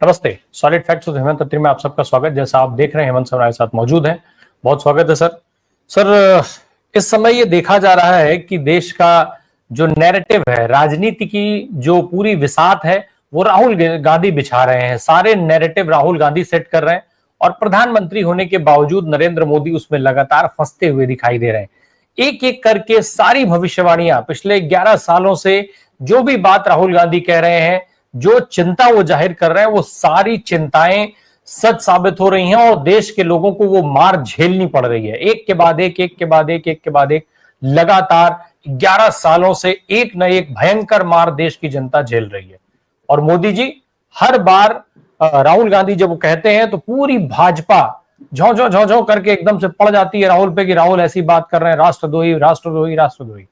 नमस्ते। Solid facts with Hemant अत्री में आप सबका स्वागत। जैसा आप देख रहे हैं, हेमंत सर हमारे साथ मौजूद हैं। बहुत स्वागत है सर। सर, इस समय ये देखा जा रहा है कि देश का जो नैरेटिव है, राजनीति की जो पूरी विसात है, वो राहुल गांधी बिछा रहे हैं। सारे नैरेटिव राहुल गांधी सेट कर रहे हैं और प्रधानमंत्री होने के बावजूद नरेंद्र मोदी उसमें लगातार फंसते हुए दिखाई दे रहे हैं। एक एक करके सारी भविष्यवाणियां पिछले 11 सालों से जो भी बात राहुल गांधी कह रहे हैं, जो चिंता वो जाहिर कर रहे हैं, वो सारी चिंताएं सच साबित हो रही हैं और देश के लोगों को वो मार झेलनी पड़ रही है। एक के बाद एक लगातार 11 सालों से एक न एक भयंकर मार देश की जनता झेल रही है। और मोदी जी हर बार राहुल गांधी जब वो कहते हैं तो पूरी भाजपा झों करके एकदम से पड़ जाती है राहुल पे कि राहुल ऐसी बात कर रहे हैं, राष्ट्रद्रोही राष्ट्रद्रोही राष्ट्रद्रोही,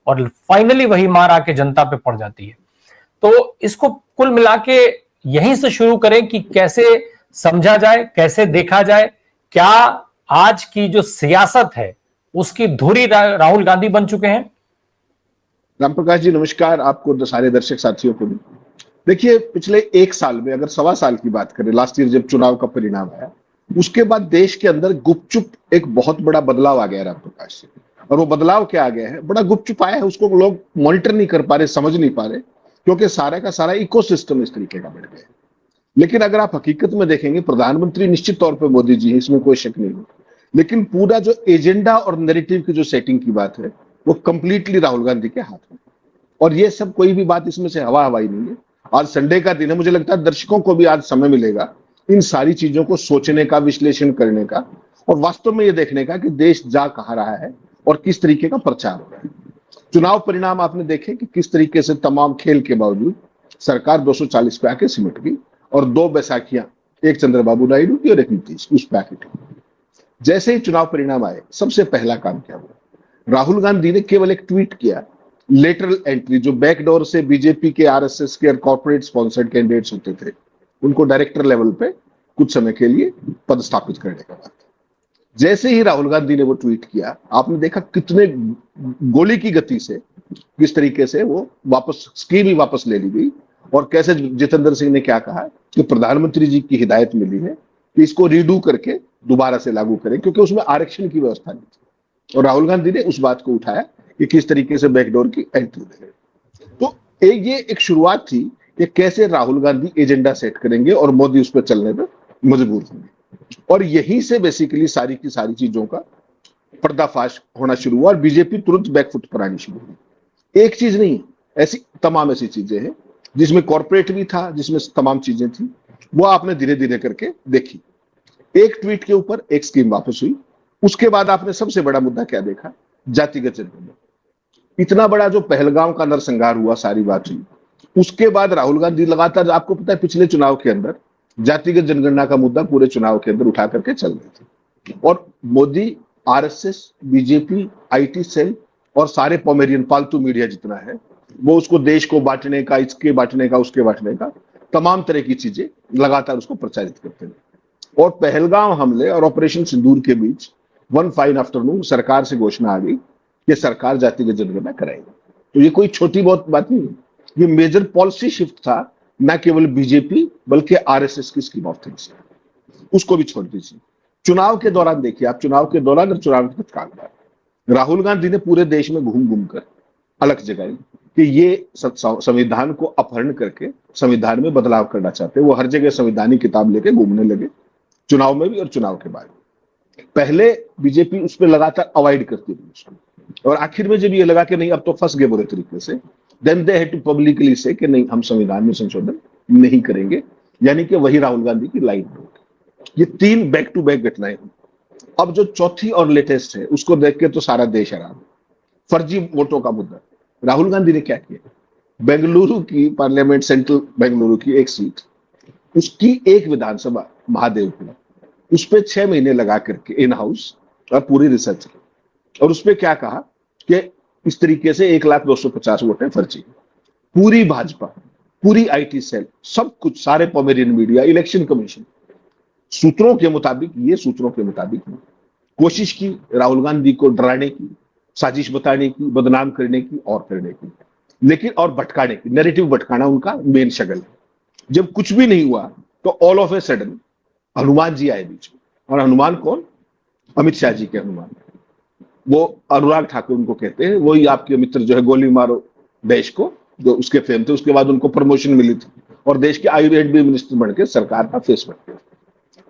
और फाइनली वही मार आके जनता पे पड़ जाती है। तो इसको कुल मिला के यहीं से शुरू करें कि कैसे समझा जाए, कैसे देखा जाए। क्या आज की जो सियासत है उसकी धुरी राहुल गांधी बन चुके हैं? राम प्रकाश जी नमस्कार, आपको सारे दर्शक साथियों को भी। देखिए, पिछले एक साल में अगर सवा साल की बात करें, लास्ट ईयर जब चुनाव का परिणाम आया, उसके बाद देश के अंदर गुपचुप एक बहुत बड़ा बदलाव आ गया राम प्रकाश जी। और वो बदलाव क्या आ गया है, बड़ा गुपचुप आया है, उसको लोग मॉनिटर नहीं कर पा रहे, समझ नहीं पा रहे, क्योंकि सारा का सारा इकोसिस्टम इस तरीके का बढ़ गया है। लेकिन अगर आप हकीकत में देखेंगे, प्रधानमंत्री निश्चित तौर पर मोदी जी है, इसमें कोई शक नहीं है, लेकिन पूरा जो एजेंडा और नैरेटिव की जो सेटिंग की बात है, वो कंप्लीटली राहुल गांधी के हाथ में। और ये सब कोई भी बात इसमें से हवा हवाई नहीं है। आज संडे का दिन है, मुझे लगता है दर्शकों को भी आज समय मिलेगा इन सारी चीजों को सोचने का, विश्लेषण करने का और वास्तव में ये देखने का कि देश जा कहां रहा है और किस तरीके का प्रचार हो रहा है। चुनाव परिणाम आपने देखे कि किस तरीके से तमाम खेल के बावजूद सरकार 240 पे आके सिमट गई और दो बैसाखियां, एक चंद्रबाबू नायडू की और एक नीतीश, उस पे आके ठीक। जैसे ही चुनाव परिणाम आए, सबसे पहला काम क्या हुआ, राहुल गांधी ने केवल एक ट्वीट किया, लेटरल एंट्री, जो बैकडोर से बीजेपी के, आरएसएस के और कॉर्पोरेट स्पॉन्सर्ड कैंडिडेट्स होते थे, उनको डायरेक्टर लेवल पे कुछ समय के लिए पदस्थापित करने का बात। जैसे ही राहुल गांधी ने वो ट्वीट किया, आपने देखा कितने गोली की गति से किस तरीके से वो वापस स्कीम ही वापस ले ली गई। और कैसे जितेंद्र सिंह ने क्या कहा कि प्रधानमंत्री जी की हिदायत मिली है कि इसको रीडू करके दोबारा से लागू करें, क्योंकि उसमें आरक्षण की व्यवस्था नहीं थी। और राहुल गांधी ने उस बात को उठाया कि किस तरीके से बैकडोर की एंट्री दे रहे। तो ये एक शुरुआत थी कि कैसे राहुल गांधी एजेंडा सेट करेंगे और मोदी उस पर चलने पर मजबूर होंगे। और यहीं से बेसिकली सारी की सारी चीजों का पर्दाफाश होना शुरू हुआ और बीजेपी तुरंत बैकफुट पर आनी शुरू हुई। एक चीज नहीं, ऐसी तमाम ऐसी चीजें हैं जिसमें कॉर्पोरेट भी था, जिसमें तमाम चीजें थी, वो आपने धीरे धीरे करके देखी। एक ट्वीट के ऊपर एक स्कीम वापस हुई। उसके बाद आपने सबसे बड़ा मुद्दा क्या देखा, जातिगत जनगणना। इतना बड़ा जो पहलगांव का नरसंहार हुआ, सारी बात हुई, उसके बाद राहुल गांधी लगातार, आपको पता है, पिछले चुनाव के अंदर जातिगत जनगणना का मुद्दा पूरे चुनाव के अंदर उठा करके चल रहे थे। और Modi, RSS, BJP, IT cell और सारे पोमेरियन पालतू मीडिया जितना है, वो उसको देश को बांटने का, इसके बांटने का, उसके बांटने का, तमाम तरह की चीजें लगातार उसको प्रचारित करते रहे। और पहलगांव हमले और ऑपरेशन सिंदूर के बीच वन फाइन आफ्टरनून सरकार से घोषणा आ गई कि सरकार जातिगत जनगणना कराएगी। तो ये कोई छोटी बहुत बात नहीं है, ये मेजर पॉलिसी शिफ्ट था, न केवल बीजेपी बल्कि आरएसएस की स्कीम ऑफ थिंग्स। उसको भी छोड़ दीजिए। चुनाव के दौरान देखिए आप, चुनाव के दौरान और चुनाव के तत्काल राहुल गांधी ने पूरे देश में घूम घूम कर अलग जगाई कि ये संविधान को अपहरण करके संविधान में बदलाव करना चाहते हैं। वो हर जगह संवैधानिक किताब लेके घूमने लगे, चुनाव में भी और चुनाव के बाद। पहले बीजेपी उस पर लगातार अवॉइड करती रही उसको, और आखिर में जब ये लगा कि नहीं अब तो फंस गए बुरे तरीके से, then they had to publicly say कि नहीं, हम संविधान में संशोधन नहीं करेंगे। यानी कि वही राहुल गांधी की लाइन होगी। ये 3 बैक टू बैक घटनाएं हुई। अब जो चौथी और लेटेस्ट है, उसको देख के तो सारा देश हैरान। फर्जी वोटों का मुद्दा। राहुल गांधी ने क्या किया, बेंगलुरु की पार्लियामेंट, सेंट्रल बेंगलुरु की एक सीट, उसकी एक विधानसभा महादेवपुर, उस पर 6 महीने लगा करके इन हाउस और पूरी रिसर्च की, और उस पर क्या कहा कि इस तरीके से 1,250,000 वोट है फर्जी। पूरी भाजपा, पूरी आईटी सेल, सब कुछ, सारे पोमेरियन मीडिया, इलेक्शन कमीशन, सूत्रों के मुताबिक कोशिश की राहुल गांधी को डराने की, साजिश बताने की, बदनाम करने की और करने की, लेकिन और भटकाने की, नैरेटिव भटकाना उनका मेन शगल है। जब कुछ भी नहीं हुआ तो all of a sudden Hanuman ji आए बीच में। और हनुमान कौन? अमित शाह जी के हनुमान। वो अनुराग ठाकुर उनको कहते हैं, वही आपके मित्र जो है गोली मारो देश को, जो उसके फेम थे। उसके बाद उनको प्रमोशन मिली थी और देश के आयुर्वेद भी मिनिस्टर बन के सरकार का फेस बन गए।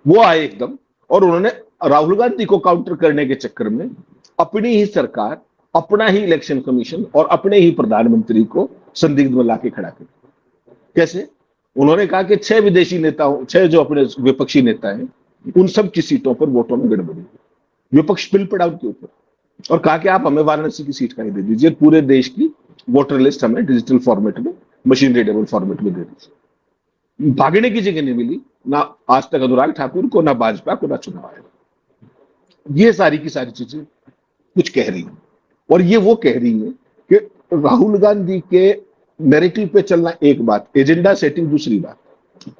वो आए एकदम, और उन्होंने राहुल गांधी को काउंटर करने के चक्कर में अपनी ही सरकार, अपना ही इलेक्शन कमीशन और अपने ही प्रधानमंत्री को संदिग्ध में लाके खड़ा कर। कैसे? उन्होंने कहा कि 6 विदेशी नेताओं, 6 जो अपने विपक्षी नेता हैं, उन सब की सीटों पर वोटों में गड़बड़ी। विपक्ष पिल पड़ा उनके ऊपर और कहा कि आप हमें वाराणसी की सीट कहीं दे दीजिए, पूरे देश की वोटर लिस्ट हमें डिजिटल फॉर्मेट में, मशीन रीडेबल फॉर्मेट में दे दीजिए। भागने की जगह नहीं मिली ना आज तक अनुराग ठाकुर को, ना भाजपा को, ना चुनाव आयोग। ये सारी की सारी चीजें कुछ कह रही है, और ये वो कह रही है कि राहुल गांधी के नैरेटिव पे चलना एक बात, एजेंडा सेटिंग दूसरी बात।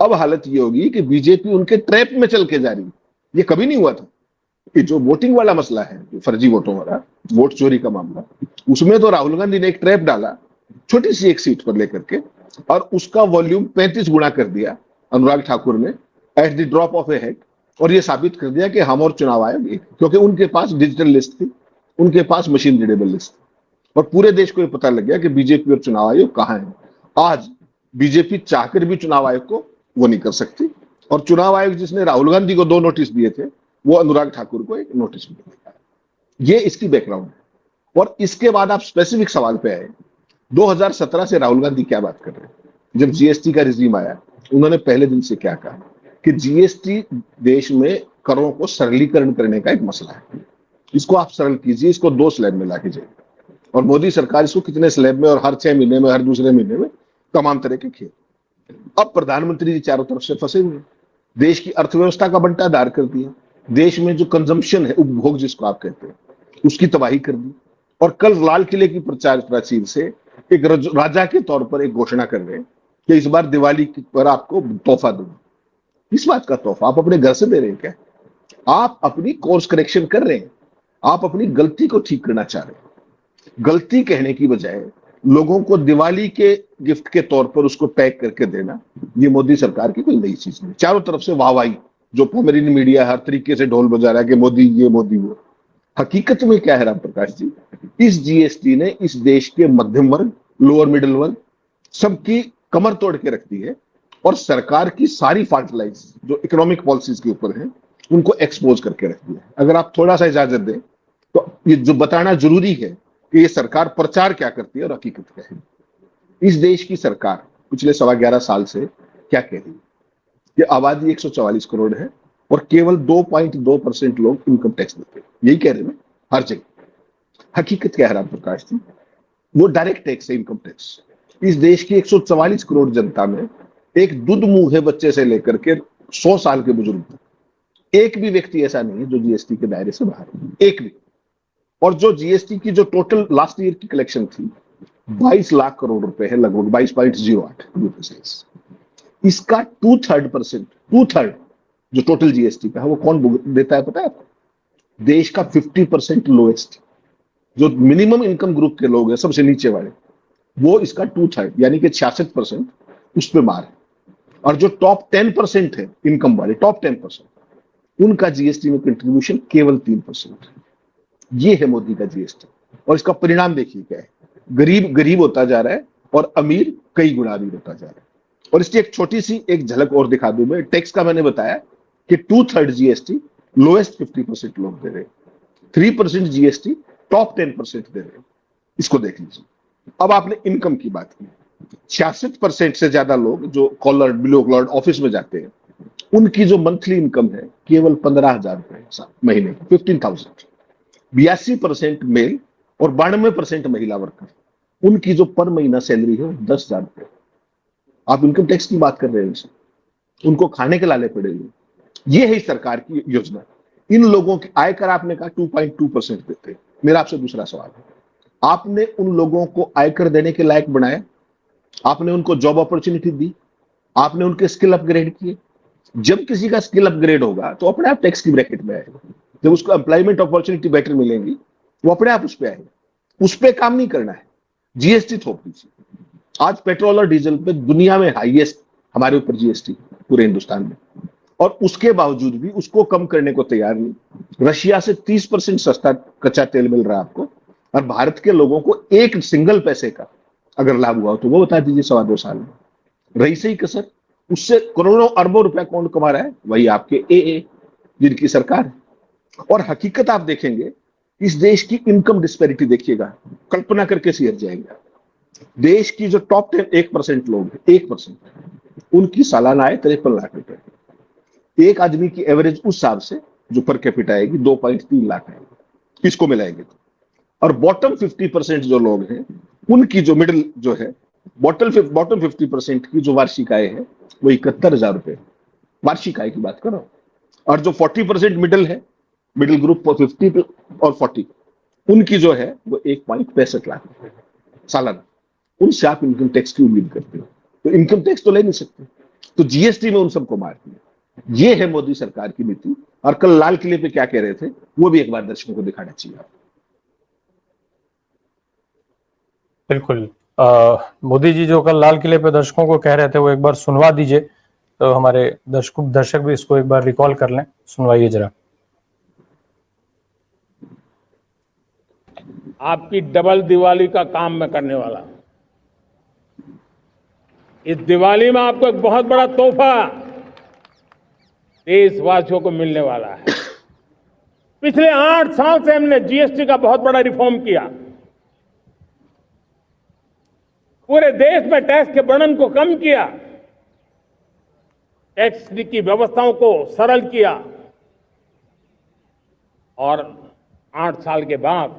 अब हालत ये होगी कि बीजेपी उनके ट्रैप में चल के जा रही है। ये कभी नहीं हुआ था कि जो वोटिंग वाला मसला है, फर्जी वोटों वाला, वोट चोरी का मामला, उसमें तो राहुल गांधी ने एक ट्रैप डाला छोटी सी एक सीट पर लेकर के, और उसका वॉल्यूम 35 गुना कर दिया अनुराग ठाकुर ने at the drop of A head. और ये साबित कर दिया कि हम और चुनाव आयोग एक, क्योंकि उनके पास डिजिटल लिस्ट थी, उनके पास मशीन रीडेबल लिस्ट थी, और पूरे देश को ये पता लग गया कि बीजेपी और चुनाव आयोग कहां है। आज बीजेपी चाहकर भी चुनाव आयोग को वो नहीं कर सकती, और चुनाव आयोग जिसने राहुल गांधी को 2 नोटिस दिए थे, वो अनुराग ठाकुर को एक नोटिस भी दिया। ये इसकी बैकग्राउंड है। और इसके बाद आप स्पेसिफिक सवाल पे आए, 2017 से राहुल गांधी क्या बात कर रहे हैं? जब जीएसटी का रिजीम आया, उन्होंने पहले दिन से क्या कहा कि जीएसटी देश में करों को सरलीकरण करने का एक मसला है, इसको आप सरल कीजिए, इसको 2 स्लैब में ला कीजिए। और मोदी सरकार इसको कितने स्लैब में, और हर 6 महीने में, हर दूसरे महीने में, तमाम तरह के खेल। अब प्रधानमंत्री जी चारों तरफ से फंसे हुए, देश की अर्थव्यवस्था का बंटाधार कर दिया, देश में जो कंजम्पशन है, उपभोग जिसको आप कहते हैं, उसकी तबाही कर दी। और कल लाल किले की प्रचार प्राचीर से एक राजा के तौर पर एक घोषणा कर रहे हैं कि इस बार दिवाली पर आपको तोहफा दूंगा। इस बात का तोहफा आप अपने घर से दे रहे हैं क्या? आप अपनी कोर्स करेक्शन कर रहे हैं, आप अपनी गलती को ठीक करना चाह रहे हैं। गलती कहने की बजाय लोगों को दिवाली के गिफ्ट के तौर पर उसको पैक करके देना, ये मोदी सरकार की कोई नई चीज नहीं। चारों तरफ से वाहवाही, जो पॉमेरियन मीडिया हर तरीके से ढोल बजा रहा है कि मोदी ये, मोदी वो। हकीकत में क्या है राम प्रकाश जी, इस जीएसटी ने इस देश के मध्यम वर्ग, लोअर मिडिल वर्ग, सबकी कमर तोड़ के रख दी है, और सरकार की सारी फॉल्ट लाइंस जो इकोनॉमिक पॉलिसीज के ऊपर है, उनको एक्सपोज करके रख दिया है। अगर आप थोड़ा सा इजाजत दें तो ये जो बताना जरूरी है कि ये सरकार प्रचार क्या करती है और हकीकत क्या है। इस देश की सरकार पिछले 11.25 साल से क्या कह रही है कि आबादी 144 करोड़ है और केवल 2.2% लोग इनकम टैक्स देते हैं। यही कह रहे हैं हर जगह। हकीकत क्या है राम प्रकाश जी? वो डायरेक्ट टैक्स है, इनकम टैक्स। इस देश की 144 करोड़ जनता में एक दूध मुंहे बच्चे से लेकर के 100 साल के बुजुर्ग तक एक भी व्यक्ति ऐसा नहीं है जो जीएसटी के दायरे से बाहर है, एक भी। और जो जीएसटी की जो टोटल लास्ट ईयर की कलेक्शन थी 22 लाख करोड़ रुपए है, लगभग 22.08। इसका 2/3 जो टोटल जीएसटी का है वो कौन देता है पता है आपको? देश का 50% लोएस्ट, जो मिनिमम इनकम ग्रुप के लोग हैं, सबसे नीचे वाले, वो इसका 2/3 यानी कि 66% उस पर मार है। और जो टॉप 10% है इनकम वाले, टॉप 10%, उनका जीएसटी में कंट्रीब्यूशन केवल 3% है। ये है मोदी का जीएसटी, और इसका परिणाम देखिए क्या है। गरीब गरीब होता जा रहा है और अमीर कई गुना अमीर होता जा रहा है। और इसकी एक छोटी सी एक झलक और दिखा दूं मैं। टैक्स का मैंने बताया कि 2/3 जीएसटी लोएस्ट 50% लोग दे रहे हैं, 3% जीएसटी टॉप 10% दे रहे हैं। इसको देख लीजिए। अब आपने इनकम की बात की, 66% से ज्यादा लोग जो कॉलर बिलो कॉलर ऑफिस में जाते हैं, उनकी जो मंथली इनकम है केवल 15,000 रुपए महीने, 15,000। 82% मेल और 92% महिला वर्कर, उनकी जो पर महीना सैलरी है 10,000 रुपए। आप इनकम टैक्स की बात कर रहे हैं, उनको खाने के लाले पड़े हुए। ये है सरकार की योजना। इन लोगों की आयकर आपने कहा 2.2% देते हैं। मेरा आपसे दूसरा सवाल है, आपने उन लोगों को आयकर देने के लायक बनाया? आपने उनको जॉब अपॉर्चुनिटी दी? आपने उनके स्किल अपग्रेड किए? जब किसी का स्किल अपग्रेड होगा तो अपने आप टैक्स की ब्रैकेट में आएगा। जब उसको एम्प्लॉयमेंट अपॉर्चुनिटी बेटर मिलेंगी, वो अपने आप उस पर आएगा। उस पर काम नहीं करना है, जीएसटी थोप दीजिए। आज पेट्रोल और डीजल पे दुनिया में हाईएस्ट हमारे ऊपर जीएसटी, पूरे हिंदुस्तान में, और उसके बावजूद भी उसको कम करने को तैयार नहीं। रशिया से 30% सस्ता कच्चा तेल मिल रहा है आपको, और भारत के लोगों को एक सिंगल पैसे का अगर लाभ हुआ हो तो वो बता दीजिए 2.25 साल में। रही सही कसर, उससे करोड़ों अरबों रुपया कौन कमा रहा है? वही आपके ए जिनकी सरकार है। और हकीकत आप देखेंगे, इस देश की इनकम डिस्पैरिटी देखिएगा, कल्पना करके सिहर जाएंगे। देश की जो टॉप 10 1% लोग हैं, 1%, उनकी सालाना आय 53 लाख रुपए। एक आदमी की एवरेज उस हिसाब से जो पर कैपिटा आएगी 2.3 लाख है, किसको मिलाएंगे तो। और बॉटम 50% जो लोग हैं, उनकी जो मिडिल जो है, बॉटम 50% की जो वार्षिक आय है वो 71,000 रुपए वार्षिक आय की बात कर रहा हूं। और जो 40% मिडिल है, मिडिल ग्रुप 50 और 40, उनकी जो है वो 1.65 लाख रुपए सालाना। उनसे आप इनकम टैक्स की उम्मीद करते हो, तो इनकम टैक्स तो ले नहीं सकते, तो जीएसटी में उन सबको मार दिया। ये है मोदी सरकार की नीति। और कल लाल किले पे क्या कह रहे थे वो भी एक बार दर्शकों को दिखाना चाहिए। बिल्कुल। मोदी जी जो कल लाल किले पे दर्शकों को कह रहे थे वो एक बार सुनवा दीजिए, तो हमारे दर्शक भी इसको एक बार रिकॉल कर लें। सुनवाइए जरा। आपकी डबल दिवाली का काम मैं करने वाला। इस दिवाली में आपको एक बहुत बड़ा तोहफा देशवासियों को मिलने वाला है। पिछले 8 साल से हमने जीएसटी का बहुत बड़ा रिफॉर्म किया। पूरे देश में टैक्स के बर्डन को कम किया, टैक्स की व्यवस्थाओं को सरल किया, और 8 साल के बाद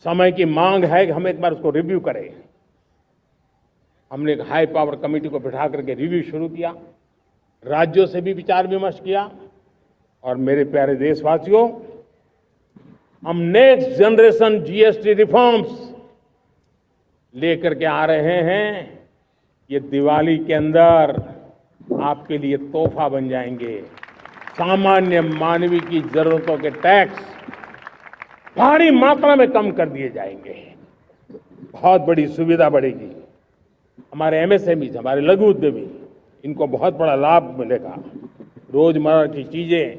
समय की मांग है कि हम एक बार उसको रिव्यू करें। हमने एक हाई पावर कमेटी को बिठा करके रिव्यू शुरू किया, राज्यों से भी विचार विमर्श किया। और मेरे प्यारे देशवासियों, हम नेक्स्ट जनरेशन जीएसटी रिफॉर्म्स लेकर के आ रहे हैं। ये दिवाली के अंदर आपके लिए तोहफा बन जाएंगे। सामान्य मानवीय की जरूरतों के टैक्स भारी मात्रा में कम कर दिए जाएंगे। बहुत बड़ी सुविधा बढ़ेगी। हमारे एमएसएमई, हमारे लघु उद्यमी, इनको बहुत बड़ा लाभ मिलेगा। रोजमर्रा की चीजें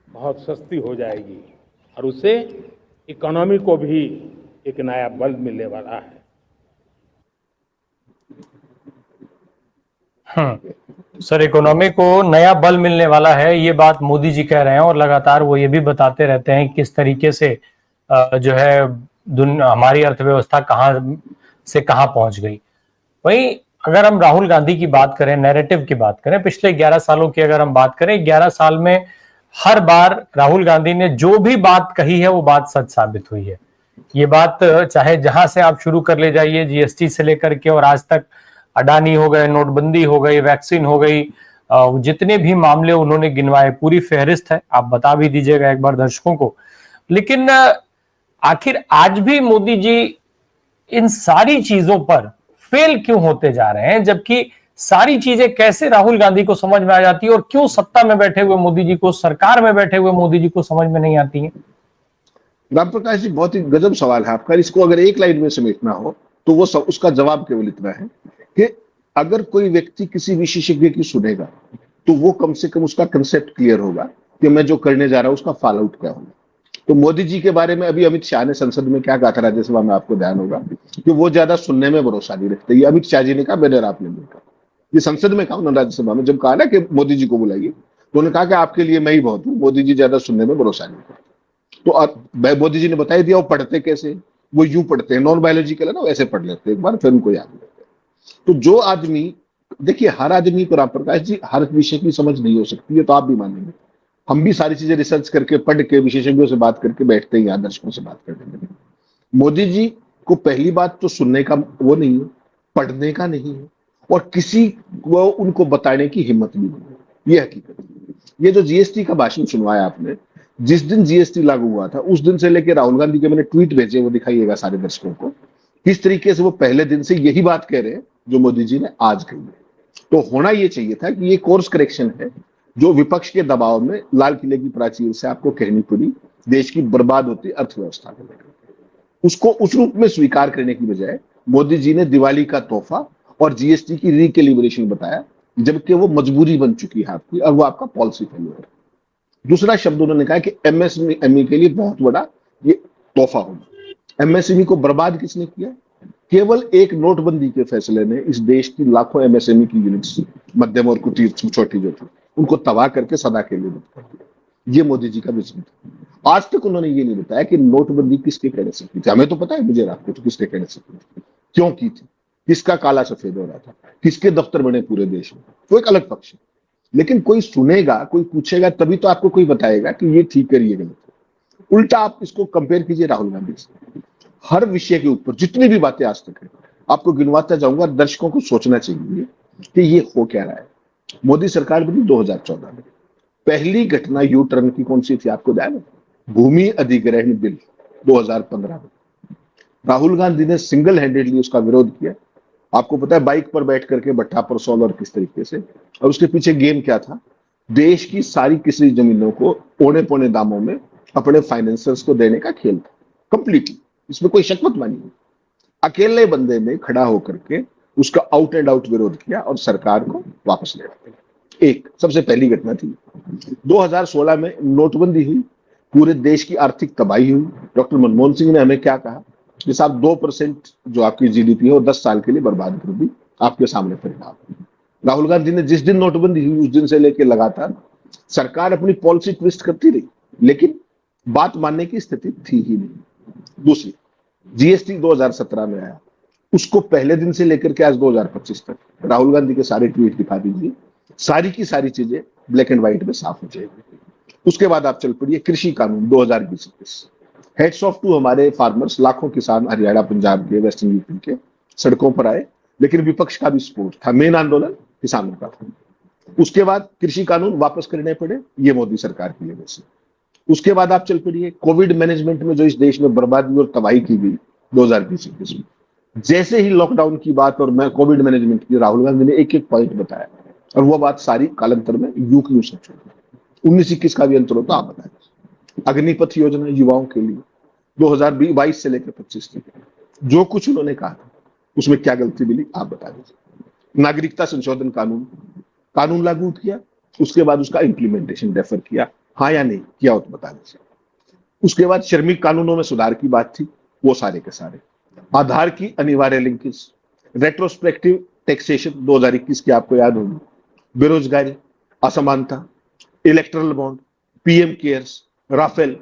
बहुत सस्ती हो जाएगी और उससे इकोनॉमी को भी एक नया बल मिलने वाला है। सर, इकोनॉमी को नया बल मिलने वाला है, ये बात मोदी जी कह रहे हैं। और लगातार वो ये भी बताते रहते हैं किस तरीके से जो है हमारी अर्थव्यवस्था कहां से कहां पहुंच गई। वहीं अगर हम राहुल गांधी की बात करें, नैरेटिव की बात करें, पिछले 11 सालों की अगर हम बात करें, 11 साल में हर बार राहुल गांधी ने जो भी बात कही है वो बात सच साबित हुई है। ये बात चाहे जहां से आप शुरू कर ले जाइए, जीएसटी से लेकर के और आज तक अडानी हो गए, नोटबंदी हो गई, वैक्सीन हो गई, जितने भी मामले उन्होंने गिनवाए, पूरी फहरिस्त है। आप बता भी दीजिएगा एक बार दर्शकों को। लेकिन आखिर आज भी मोदी जी इन सारी चीजों पर फेल क्यों होते जा रहे हैं, जबकि सारी चीजें कैसे राहुल गांधी को समझ में आ जाती है और क्यों सत्ता में बैठे हुए मोदी जी को, सरकार में बैठे हुए मोदी जी को समझ में नहीं आती है? राम प्रकाश जी, बहुत ही गजब सवाल है आपका। इसको अगर एक लाइन में समेटना हो तो वो उसका जवाब केवल इतना है कि अगर कोई व्यक्ति किसी विशेषज्ञ की सुनेगा तो वो कम से कम उसका कंसेप्ट क्लियर होगा कि मैं जो करने जा रहा हूं उसका फॉल आउट क्या होगा। तो मोदी जी के बारे में अभी अमित शाह ने संसद में क्या कहा था राज्यसभा में, आपको ध्यान होगा कि वो ज्यादा सुनने में भरोसा नहीं रखते। ये अमित शाह जी ने कहा, बैनर आपने देखा। ये संसद में कहा उन्होंने, राज्यसभा में जब कहा ना कि मोदी जी को बुलाइए, तो उन्होंने कहा कि आपके लिए मैं ही बहुत हूं, मोदी जी ज्यादा सुनने में भरोसा नहीं करते। तो मोदी जी ने बताई दिया वो पढ़ते कैसे, वो यूं पढ़ते हैं, नॉन बायोलॉजिकल है ना, वैसे पढ़ लेते हैं एक बार, फिर उनको याद रहते हैं। तो जो आदमी, देखिए हर आदमी को, राम प्रकाश जी, हर विषय की समझ नहीं हो सकती है, तो आप भी मानेंगे। हम भी सारी चीजें रिसर्च करके, पढ़ के, विशेषज्ञों से बात करके बैठते हैं, यहाँ दर्शकों से बात करने में। मोदी जी को पहली बात तो सुनने का वो नहीं है, पढ़ने का नहीं है, और किसी को उनको बताने की हिम्मत भी नहीं है। ये हकीकत है। ये जो जीएसटी का भाषण सुनवाया आपने, जिस दिन जीएसटी लागू हुआ था उस दिन से लेकर राहुल गांधी के मैंने ट्वीट भेजे, वो दिखाइएगा सारे दर्शकों को, किस तरीके से वो पहले दिन से यही बात कह रहे हैं जो मोदी जी ने आज कही है। तो होना ये चाहिए था कि ये कोर्स करेक्शन है जो विपक्ष के दबाव में लाल किले की प्राचीर से आपको कहनी पड़ी, देश की बर्बाद होती अर्थव्यवस्था को लेकर। उसको उस रूप में स्वीकार करने की बजाय मोदी जी ने दिवाली का तोहफा और जीएसटी की रिकैलिब्रेशन बताया। जबकि वो मजबूरी बन चुकी है आपकी, और वो आपका पॉलिसी फेल्योर है। दूसरा शब्द उन्होंने कहा कि एमएसएमई के लिए बहुत बड़ा ये तोहफा होगा। एमएसएमई को बर्बाद किसने किया? केवल एक नोटबंदी के फैसले ने इस देश की लाखों एमएसएमई की यूनिट्स, मध्यम और कुटीर छोटी जो थी, उनको तबाह करके सदा के लिए बंद कर दिया। ये मोदी जी का विजन था। आज तक उन्होंने ये नहीं बताया कि नोटबंदी किसके कहने से की थी। हमें तो पता है, मुझे आपको तो किसके कहने से की थी, क्यों की थी, किसका काला सफेद हो रहा था, किसके दफ्तर बने पूरे देश में, वो एक अलग पक्ष है। लेकिन कोई सुनेगा, कोई पूछेगा, तभी तो आपको कोई बताएगा कि ये ठीक है, ये गलत है। उल्टा आप इसको कंपेयर कीजिए राहुल गांधी से। हर विषय के ऊपर जितनी भी बातें आज तक है, आपको गिनवाता जाऊंगा, दर्शकों को सोचना चाहिए कि ये हो क्या रहा है। मोदी सरकार बनी 2014 में। पहली घटना यू टर्न की कौन सी थी, आपको ध्यान है? भूमि अधिग्रहण बिल 2015 में। राहुल गांधी ने सिंगल हैंडेडली उसका विरोध किया। आपको पता है, बाइक पर बैठ करके भट्टा परसौल और किस तरीके से, और उसके पीछे गेम क्या था? देश की सारी किसी जमीनों को औने पौने दामों में अपने फाइनेंसर्स को देने का खेल था, कंप्लीटली। इसमें कोई शक मत मानिए। अकेले बंदे ने खड़ा होकर के उसका आउट एंड आउट विरोध किया और सरकार को वापस ले आया। एक सबसे पहली घटना थी। 2016 में नोटबंदी हुई, पूरे देश की आर्थिक तबाही हुई। डॉक्टर मनमोहन सिंह ने हमें क्या कहा कि साहब 2% जो आपकी जीडीपी है वो 10 साल के लिए बर्बाद कर दी। आपके सामने परिणाम। राहुल गांधी ने जिस दिन नोटबंदी हुई उस दिन से लेकर लगातार सरकार अपनी पॉलिसी ट्विस्ट करती रही, लेकिन बात मानने की स्थिति थी ही नहीं। दूसरी, जीएसटी 2017 में आया, उसको पहले दिन से लेकर के आज 2025 तक राहुल गांधी के सारे ट्वीट दिखा दीजिए, सारी की सारी चीजें ब्लैक एंड व्हाइट में साफ हो जाएगी। उसके बाद आप चल पड़िए कृषि कानून 2020-21। हेड्स ऑफ टू हमारे फार्मर्स, लाखों किसान हरियाणा, पंजाब के, वेस्टर्न यूपी के सड़कों पर आए, लेकिन विपक्ष का भी सपोर्ट था। मेन आंदोलन किसानों का था। उसके बाद कृषि कानून वापस करने पड़े, ये मोदी सरकार की वजह से। उसके बाद आप चल पड़िए कोविड मैनेजमेंट में जो इस देश में बर्बादी और तबाही की गई 2020-21 में। जैसे ही लॉकडाउन की बात और मैं कोविड मैनेजमेंट की, राहुल गांधी ने एक एक पॉइंट बताया, और वो बात सारी कालांतर में यू की सच हो। 19-21 का भी अंतर होता, आप बताएं। अग्निपथ योजना युवाओं के लिए 2022 से लेकर 25 तक जो कुछ उन्होंने कहा था, उसमें क्या गलती मिली, आप बता दीजिए। नागरिकता संशोधन कानून लागू किया, उसके बाद उसका इंप्लीमेंटेशन रेफर किया, हाँ या नहीं किया हो तो बता दीजिए। उसके बाद श्रमिक कानूनों में सुधार की बात थी, वो सारे के सारे। आधार की अनिवार्य लिंकेज, रेट्रोस्पेक्टिव टैक्सेशन 2021 की आपको याद होगी, बेरोजगारी, असमानता, electoral bond, PM cares, Rafale,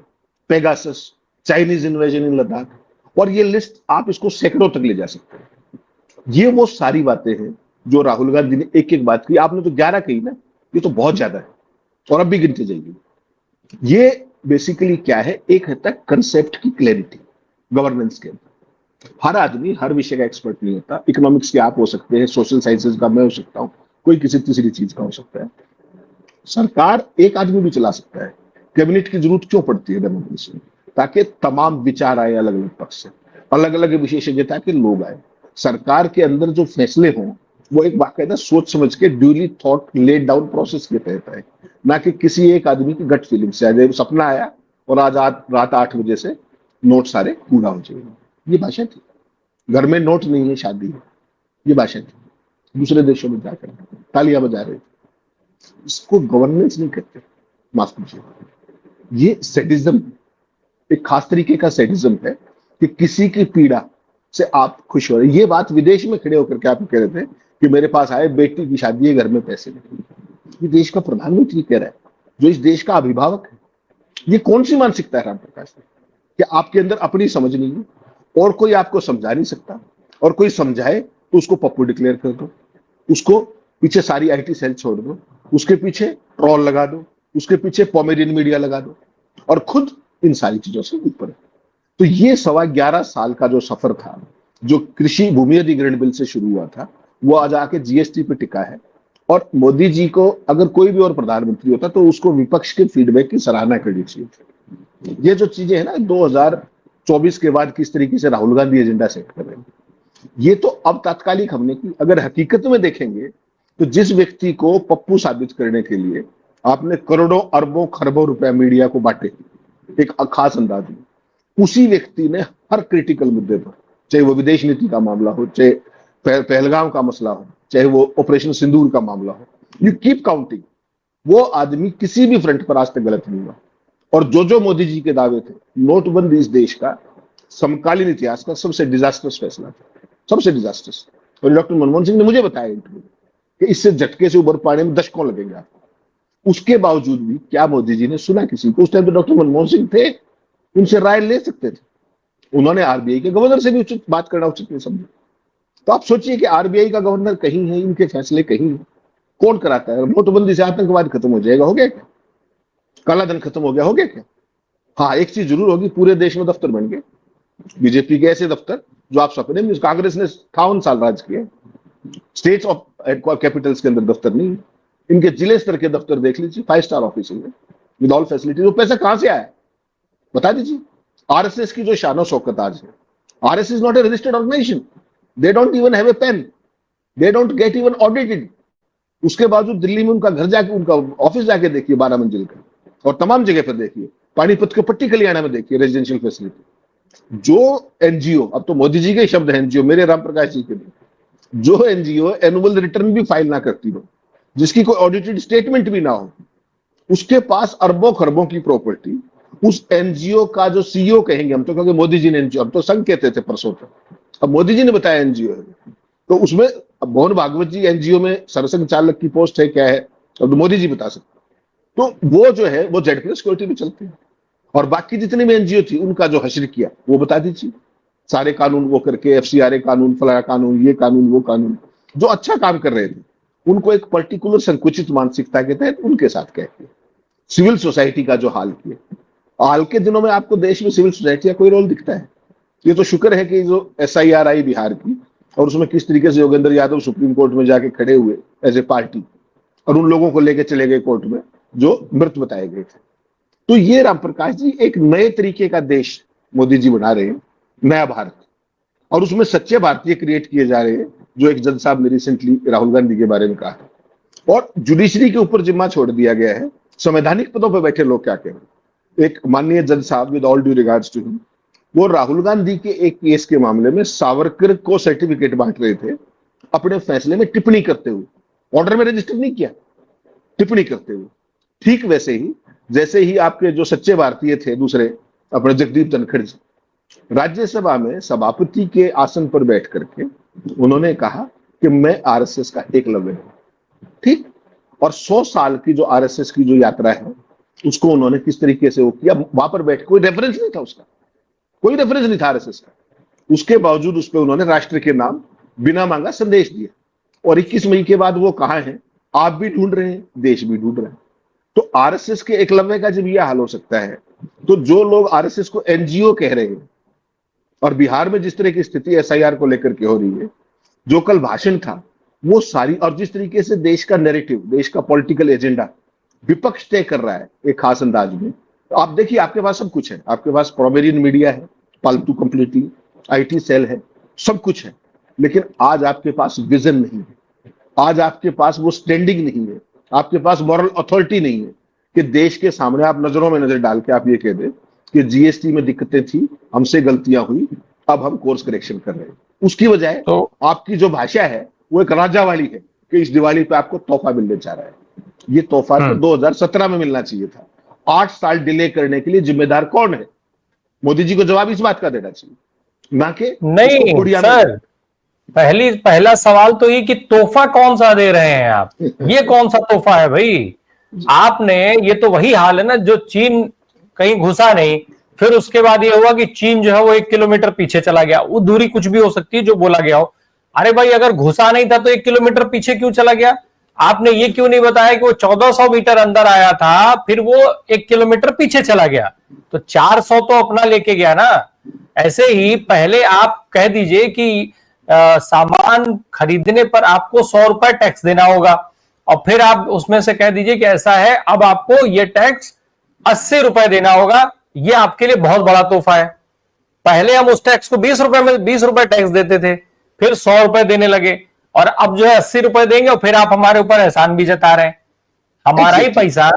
Pegasus, Chinese invasion in Ladakh, और ये लिस्ट आप इसको सैकड़ों तक ले जा सकते हैं। ये वो सारी बातें हैं जो राहुल गांधी ने एक एक बात की। आपने तो 11 कही ना, ये तो बहुत ज्यादा है, और अब भी गिनती जाएगी। ये बेसिकली क्या है, एक हद तक कंसेप्ट की क्लैरिटी गवर्नेंस के अंदर। हर आदमी हर विषय का एक्सपर्ट नहीं होता। इकोनॉमिक्स के आप हो सकते हैं, सोशल साइंसेज का मैं हो सकता हूं, कोई किसी तीसरी चीज का हो सकता है। सरकार एक आदमी भी चला सकता है। कैबिनेट की जरूरत क्यों पड़ती है डेमोक्रेसी में? ताकि तमाम विचार आए अलग अलग पक्ष से, अलग अलग विशेषज्ञता के लोग आए। सरकार के अंदर जो फैसले हों वो एक बाकायदा सोच समझ के duly thought laid down process के तहत है, ना कि किसी एक आदमी की गट फीलिंग से। आज सपना आया और आज रात 8 बजे से नोट सारे पूरा हो जाएंगे, ये भाषा थी। घर में नोट नहीं है, शादी है, ये भाषा थी। दूसरे देशों में जाकर तालियां बजा रहे थे। इसको गवर्नेंस नहीं कहते, माफ कीजिए, ये सैडिज्म, एक खास तरीके का सैडिज्म है कि किसी की पीड़ा से आप खुश हो रहे। ये बात विदेश में खड़े होकर के आप कह रहे थे कि मेरे पास आए, बेटी की शादी है, घर में पैसे नहीं। ये देश का प्रधानमंत्री कह रहा है, जो इस देश का अभिभावक है। ये कौन सी मानसिकता है राम प्रकाश ने, कि आपके अंदर अपनी समझ नहीं है और कोई आपको समझा नहीं सकता, और कोई समझाए तो उसको पप्पू डिक्लेयर कर दो, उसको पीछे सारी आईटी सेल छोड़ दो, उसके पीछे ट्रोल लगा दो, उसके पीछे पॉमेरियन मीडिया लगा दो, और खुद इन सारी चीजों से ऊपर है। तो ये 11.25 साल का जो सफर था, जो कृषि भूमि अधिग्रहण बिल से शुरू हुआ था, वो आज आके जीएसटी पे टिका है। और मोदी जी को अगर कोई भी और प्रधानमंत्री होता तो उसको विपक्ष के फीडबैक की सराहना करनी चाहिए। ये जो चीजें है ना, 2024 के बाद किस तरीके से राहुल गांधी एजेंडा सेट कर रहे हैं, ये तो अब तात्कालिक हमने की। अगर हकीकत में देखेंगे तो जिस व्यक्ति को पप्पू साबित करने के लिए आपने करोड़ों अरबों खरबों रुपए मीडिया को बांटे एक खास अंदाज में, उसी व्यक्ति ने हर क्रिटिकल मुद्दे पर, चाहे वो विदेश नीति का मामला हो, चाहे पहलगाम का मसला हो, चाहे वो ऑपरेशन सिंदूर का मामला हो, यू कीप काउंटिंग, वो आदमी किसी भी फ्रंट पर आज तक गलत नहीं हुआ। और जो मोदी जी के दावे थे, नोटबंदी इस देश का समकालीन इतिहास का सबसे डिजास्टर्स फैसला था, सबसे डिजास्टर्स। और डॉक्टर मनमोहन सिंह ने मुझे बताया इंटरव्यू कि इससे झटके से उबर पाने में दशकों लगेंगे आपको। उसके बावजूद भी क्या मोदी जी ने सुना किसी को? उस टाइम तो डॉक्टर मनमोहन सिंह थे, उनसे राय ले सकते थे। उन्होंने आरबीआई के गवर्नर से भी उचित बात करना उचित नहीं समझा। तो आप सोचिए कि आरबीआई का गवर्नर कहीं है, इनके फैसले कहीं है, कौन कराता है? नोटबंदी से आतंकवाद खत्म हो जाएगा, हो गया क्या? काला धन खत्म हो गया क्या? हाँ, एक चीज जरूर होगी, पूरे देश में दफ्तर बन गए बीजेपी के, ऐसे दफ्तर जो आप सपने में, कांग्रेस ने 58 साल राज किए, स्टेट्स ऑफ कैपिटल्स के अंदर दफ्तर नहीं, इनके जिले स्तर के दफ्तर देख लीजिए, 5 स्टार ऑफिस में विद ऑल फैसिलिटीज। वो पैसा कहां से आया बता दीजिए। आरएसएस की जो शानो शौकत आज है, RSS is not a registered organisation, they don't even have a PAN, they don't get even audited. उसके बावजूद दिल्ली में उनका घर जाके, उनका ऑफिस जाके देखिए 12 मंजिल का, और तमाम जगह पर देखिए, पानीपत के पट्टी कल्याणा में देखिए रेजिडेंशियल फैसिलिटी। जो एनजीओ, अब तो मोदी जी के शब्द है एनजीओ, मेरे राम प्रकाश जी के नहीं, जो एनजीओ एनुअल रिटर्न भी फाइल ना करती हो, जिसकी कोई ऑडिटेड स्टेटमेंट भी ना हो, उसके पास अरबों खरबों की प्रॉपर्टी, उस एनजीओ का जो सीईओ कहेंगे हम तो, क्योंकि मोदी जी ने एनजीओ, हम तो संघ कहते थे परसों तक, अब मोदी जी ने बताया एनजीओ है, तो उसमें अब मोहन भागवत जी एनजीओ में सरसंघचालक की पोस्ट है, क्या है, अब तो मोदी जी बता सकते। तो वो जो है वो जेड प्लस सिक्योरिटी में चलते हैं, और बाकी जितनी भी एनजीओ थी उनका जो हश्र किया वो बता दीजिए, सारे कानून वो करके, एफसीआरए कानून, फलाना कानून, ये कानून, वो कानून, जो अच्छा काम कर रहे थे उनको एक पर्टिकुलर संकुचित मानसिकता के तहत उनके साथ कह के सिविल सोसाइटी का जो हाल किया। हाल के दिनों में आपको देश में सिविल सोसाइटी का कोई रोल दिखता है? ये तो शुक्र है कि जो एसआईआर आई बिहार की, और उसमें किस तरीके से योगेंद्र यादव सुप्रीम कोर्ट में जाके खड़े हुए एज ए पार्टी, और उन लोगों को लेकर चले गए कोर्ट में जो मृत बताए गए थे। तो ये राम प्रकाश जी एक नए तरीके का देश मोदी जी बना रहे हैं, नया भारत, और उसमें सच्चे भारतीय क्रिएट किए जा रहे हैं, जो एक जज साहब ने रिसेंटली राहुल गांधी के बारे में कहा है। और जुडिशरी के ऊपर जिम्मा छोड़ दिया गया है, संवैधानिक पदों पर बैठे लोग क्या कहें। एक माननीय जज साहब, with all due regards to him, वो राहुल गांधी के एक केस के मामले में सावरकर को सर्टिफिकेट बांट रहे थे, अपने फैसले में टिप्पणी करते हुए, ऑर्डर में रजिस्टर नहीं किया, टिप्पणी करते हुए। ठीक वैसे ही जैसे ही आपके जो सच्चे भारतीय थे दूसरे, अपने जगदीप धनखड़ जी, राज्यसभा में सभापति के आसन पर बैठ करके उन्होंने कहा कि मैं आरएसएस का एकलव्य हूं, ठीक। और 100 साल की जो आरएसएस की जो यात्रा है उसको उन्होंने किस तरीके से वो किया, वहां पर बैठ, कोई रेफरेंस नहीं था उसका, कोई रेफरेंस नहीं था आरएसएस का, उसके बावजूद उस पर उन्होंने राष्ट्र के नाम बिना मांगा संदेश दिया। और 21 मई के बाद वो कहां है, आप भी ढूंढ रहे हैं, देश भी ढूंढ रहे हैं। तो आरएसएस के एकलव्य का जब यह हाल हो सकता है, तो जो लोग आरएसएस को एनजीओ कह रहे हैं, और बिहार में जिस तरह की स्थिति एसआईआर को लेकर के हो रही है, जो कल भाषण था वो सारी, और जिस तरीके से देश का नैरेटिव, देश का पॉलिटिकल एजेंडा विपक्ष तय कर रहा है एक खास अंदाज में, तो आप देखिए आपके पास सब कुछ है, आपके पास प्रोवेरियन मीडिया है, पालतू कंप्लीटली, आईटी सेल है, सब कुछ है, लेकिन आज आपके पास विजन नहीं है, आज आपके पास वो स्टैंडिंग नहीं है, आपके पास मॉरल अथॉरिटी नहीं है कि देश के सामने आप नजरों में नजर डाल के आप ये कह दें कि जीएसटी में दिक्कतें थी, हमसे गलतियां हुई, अब हम कोर्स करेक्शन कर रहे हैं। उसकी बजाय तो आपकी जो भाषा है वो एक राजा वाली है कि इस दिवाली पे आपको तोहफा मिलने जा रहा है। ये तोहफा तो 2017 में मिलना चाहिए था। 8 साल डिले करने के लिए जिम्मेदार कौन है? मोदी जी को जवाब इस बात का देना चाहिए, ना कि नहीं सर। पहला सवाल तो ये कि तोहफा कौन सा दे रहे हैं आप? ये कौन सा तोहफा है भाई? आपने, ये तो वही हाल है ना, जो चीन कहीं घुसा नहीं, फिर उसके बाद ये हुआ कि चीन जो है वो 1 किलोमीटर पीछे चला गया। वो दूरी कुछ भी हो सकती है जो बोला गया हो। अरे भाई, अगर घुसा नहीं था तो 1 किलोमीटर पीछे क्यों चला गया? आपने ये क्यों नहीं बताया कि वो 1400 मीटर अंदर आया था, फिर वो 1 किलोमीटर पीछे चला गया? तो 400 तो अपना लेके गया ना। ऐसे ही पहले आप कह दीजिए कि सामान खरीदने पर आपको 100 रुपए टैक्स देना होगा, और फिर आप उसमें से कह दीजिए कि ऐसा है, अब आपको ये टैक्स 80 रुपए देना होगा। ये आपके लिए बहुत बड़ा तोहफा है। पहले हम उस टैक्स को 20 रुपए में 20 रुपए टैक्स देते थे, फिर 100 रुपए देने लगे, और अब जो है 80 रुपए देंगे, और फिर आप हमारे ऊपर एहसान भी जता रहे हैं। हमारा ही पैसा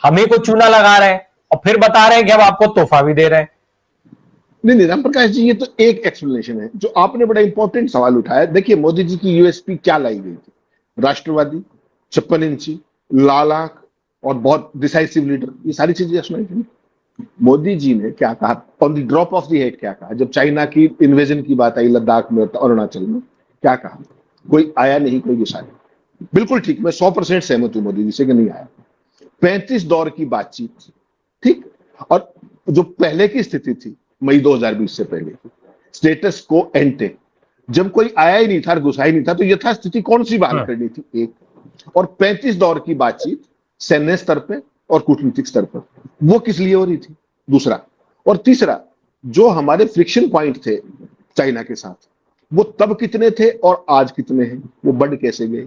हमें को चूना लगा रहे हैं, और फिर बता रहे हैं कि हम आपको तोहफा भी दे रहे हैं। नहीं राम प्रकाश जी, ये तो एक एक्सप्लेनेशन है। जो आपने बड़ा इंपॉर्टेंट सवाल उठाया, देखिए मोदी जी की यूएसपी क्या लाई गई थी। राष्ट्रवादी, 56 इंची, लाल आंख और बहुत डिसाइसिव लीडर, ये सारी चीजें सुनाई थी। मोदी जी ने क्या कहा, on the drop of the head क्या कहा, जब चाइना की इन्वेजन की बात आई लद्दाख में, अरुणाचल में, क्या कहा, कोई आया नहीं, कोई गुस्सा नहीं। बिल्कुल ठीक, मैं 100% सहमत हूं मोदी जी से कि नहीं आया। 35 दौर की बातचीत, ठीक, और जो पहले की स्थिति थी मई 2020 से पहले की, स्टेटस को एंटे, जब कोई आया ही नहीं था, गुस्सा ही नहीं था, तो यथास्थिति कौन सी बहाल करनी थी, एक। और 35 दौर की बातचीत सैन्य स्तर पे और कूटनीतिक स्तर पर, वो किस लिए हो रही थी, दूसरा। और तीसरा, जो हमारे फ्रिक्शन पॉइंट थे चाइना के साथ, वो तब कितने थे और आज कितने हैं, वो बढ़ कैसे गए,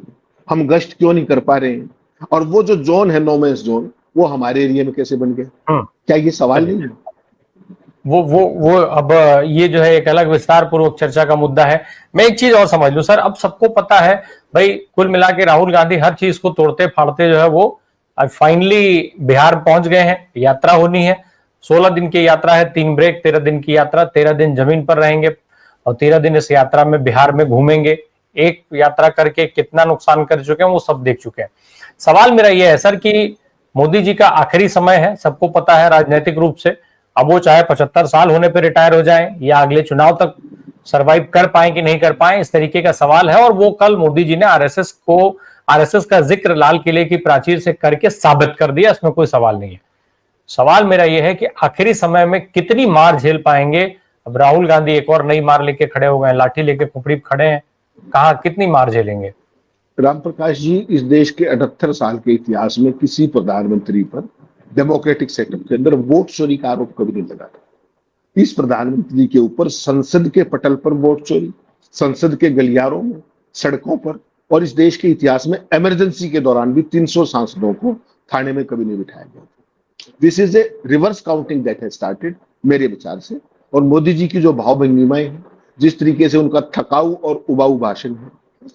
हम गश्त क्यों नहीं कर पा रहे हैं, और वो जो जोन है, नो मैंस जोन, वो हमारे एरिया में कैसे बन गया, क्या ये सवाल नहीं है? वो अब ये जो है एक अलग विस्तार पूर्वक चर्चा का मुद्दा है। मैं एक चीज और समझ लूं सर, अब सबको पता है भाई, कुल मिला के राहुल गांधी हर चीज को तोड़ते फाड़ते जो है वो फाइनली बिहार पहुंच गए हैं। यात्रा होनी है, 16 दिन की यात्रा है, 3 ब्रेक, 13 दिन की यात्रा, 13 दिन जमीन पर रहेंगे और 13 दिन इस यात्रा में बिहार में घूमेंगे। एक यात्रा करके कितना नुकसान कर चुके हैं वो सब देख चुके हैं। सवाल मेरा यह है सर कि मोदी जी का आखिरी समय है, सबको पता है राजनीतिक रूप से। अब वो चाहे 75 साल होने पर रिटायर हो जाएं या अगले चुनाव तक सरवाइव कर पाए कि नहीं कर पाए, इस तरीके का सवाल है। और वो कल मोदी जी ने आरएसएस का जिक्र लाल किले की प्राचीर से करके साबित कर दिया, इसमें कोई सवाल नहीं है। सवाल मेरा यह है कि आखिरी समय में कितनी मार झेल पाएंगे। अब राहुल गांधी एक और नई मार लेके खड़े हो गए, लाठी लेके खोपड़ी खड़े हैं, कहां कितनी मार झेलेंगे? राम प्रकाश जी, इस देश के 78 साल के इतिहास में किसी प्रधानमंत्री पर डेमोक्रेटिक सेटअप के अंदर वोट चोरी का आरोप कभी नहीं लगा था। इस प्रधानमंत्री के ऊपर संसद के पटल पर वोट चोरी, संसद के गलियारों में, सड़कों पर, और इस देश के इतिहास में इमरजेंसी के दौरान भी 300 सांसदों को थाने में कभी नहीं बिठाया गया। This is a reverse counting that has started, मेरे विचार से। और मोदी जी की जो भाव भंगिमाएं हैं, जिस तरीके से उनका थकाऊ और उबाऊ भाषण है,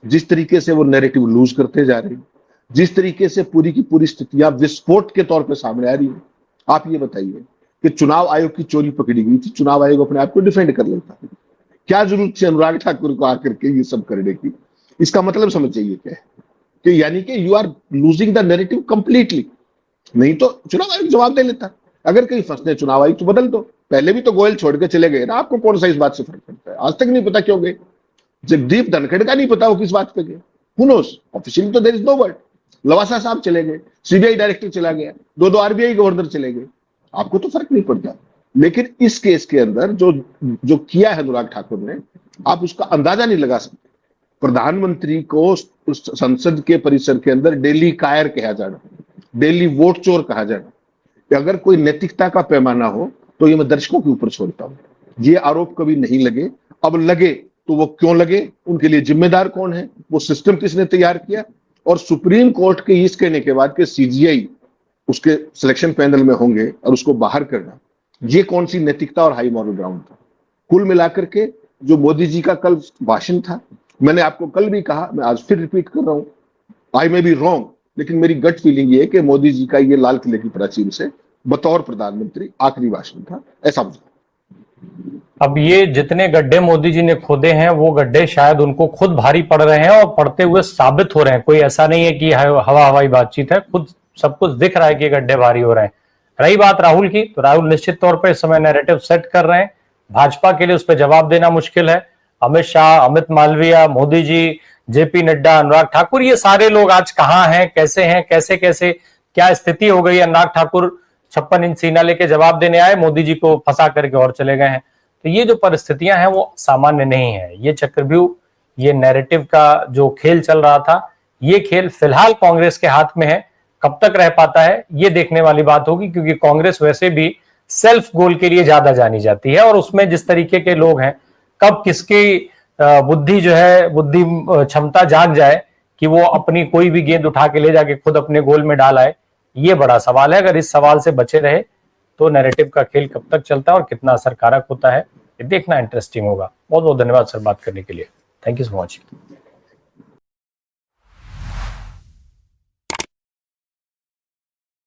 जिस तरीके से वो नैरेटिव लूज करते जा रहे हैं, जिस तरीके से पूरी की पूरी स्थितियां विस्फोट के तौर पे सामने आ रही है। आप ये बताइए कि चुनाव आयोग की चोरी पकड़ी गई थी, चुनाव आयोग अपने आप को डिफेंड कर लेता है, क्या जरूरत थी अनुराग ठाकुर को आकर के ये सब करने की? इसका मतलब समझ जाइए क्या है कि यानी कि you are losing the narrative completely. नहीं तो चुनाव आयोग जवाब दे लेता, अगर कहीं फंसने चुनाव आयोग तो बदल दो। पहले भी तो गोयल छोड़ के चले गए ना, आपको कौन सा इस बात से फर्क पड़ता है? आज तक नहीं पता क्यों गए। जगदीप धनखड़ का नहीं पता वो किस बात पे गए, हु नोस, ऑफिशियली तो there is no word. Lavasa साहब चले गए, सीबीआई डायरेक्टर चला गया, दो आरबीआई गवर्नर चले गए, आपको तो फर्क नहीं पड़ता। लेकिन इस केस के अंदर जो किया है अनुराग ठाकुर ने, आप उसका अंदाजा नहीं लगा सकते। प्रधानमंत्री को उस संसद के परिसर के अंदर डेली कायर कहा जाना, डेली वोट चोर कहा जाना, अगर कोई नैतिकता का पैमाना हो तो ये मैं दर्शकों के ऊपर छोड़ता हूं। ये आरोप कभी नहीं लगे, अब लगे तो वो क्यों लगे, उनके लिए जिम्मेदार कौन है, वो सिस्टम किसने तैयार किया, और सुप्रीम कोर्ट के इस कहने के बाद कि सीजीआई उसके सिलेक्शन पैनल में होंगे और उसको बाहर करना, ये कौन सी नैतिकता और हाई मॉरल ग्राउंड था? कुल मिलाकर के जो मोदी जी का कल भाषण था, मैंने आपको कल भी कहा, मैं आज फिर रिपीट कर रहा हूं, आई मे बी रॉन्ग, लेकिन मेरी गट फीलिंग ये है कि मोदी जी का ये लाल किले की प्राचीर से बतौर प्रधानमंत्री आखिरी भाषण था, ऐसा मुझे। अब ये जितने गड्ढे मोदी जी ने खोदे हैं वो गड्ढे शायद उनको खुद भारी पड़ रहे हैं और पड़ते हुए साबित हो रहे हैं। कोई ऐसा नहीं है कि हवा हवाई बातचीत है, खुद सब कुछ दिख रहा है कि गड्ढे भारी हो रहे हैं। रही बात राहुल की, तो राहुल निश्चित तौर पर इस समय नैरेटिव सेट कर रहे हैं। भाजपा के लिए उस पर जवाब देना मुश्किल है। अमित शाह, अमित मालवीय, मोदी जी, जेपी नड्डा, अनुराग ठाकुर, ये सारे लोग आज कहां हैं, कैसे कैसे क्या स्थिति हो गई? अनुराग ठाकुर 56 इंच सीना लेके जवाब देने आए, मोदी जी को फंसा करके और चले गए हैं। तो ये जो परिस्थितियां हैं वो सामान्य नहीं है। ये चक्रव्यूह, ये नैरेटिव का जो खेल चल रहा था, ये खेल फिलहाल कांग्रेस के हाथ में है। कब तक रह पाता है ये देखने वाली बात होगी, क्योंकि कांग्रेस वैसे भी सेल्फ गोल के लिए ज्यादा जानी जाती है। और उसमें जिस तरीके के लोग हैं, कब किसकी बुद्धि जो है, बुद्धि क्षमता जाग जाए कि वो अपनी कोई भी गेंद उठा के ले जाके खुद अपने गोल में डाल आए, ये बड़ा सवाल है। अगर इस सवाल से बचे रहे तो नैरेटिव का खेल कब तक चलता है और कितना असरकारक होता है, ये देखना इंटरेस्टिंग होगा। बहुत बहुत धन्यवाद सर बात करने के लिए। Thank you so much.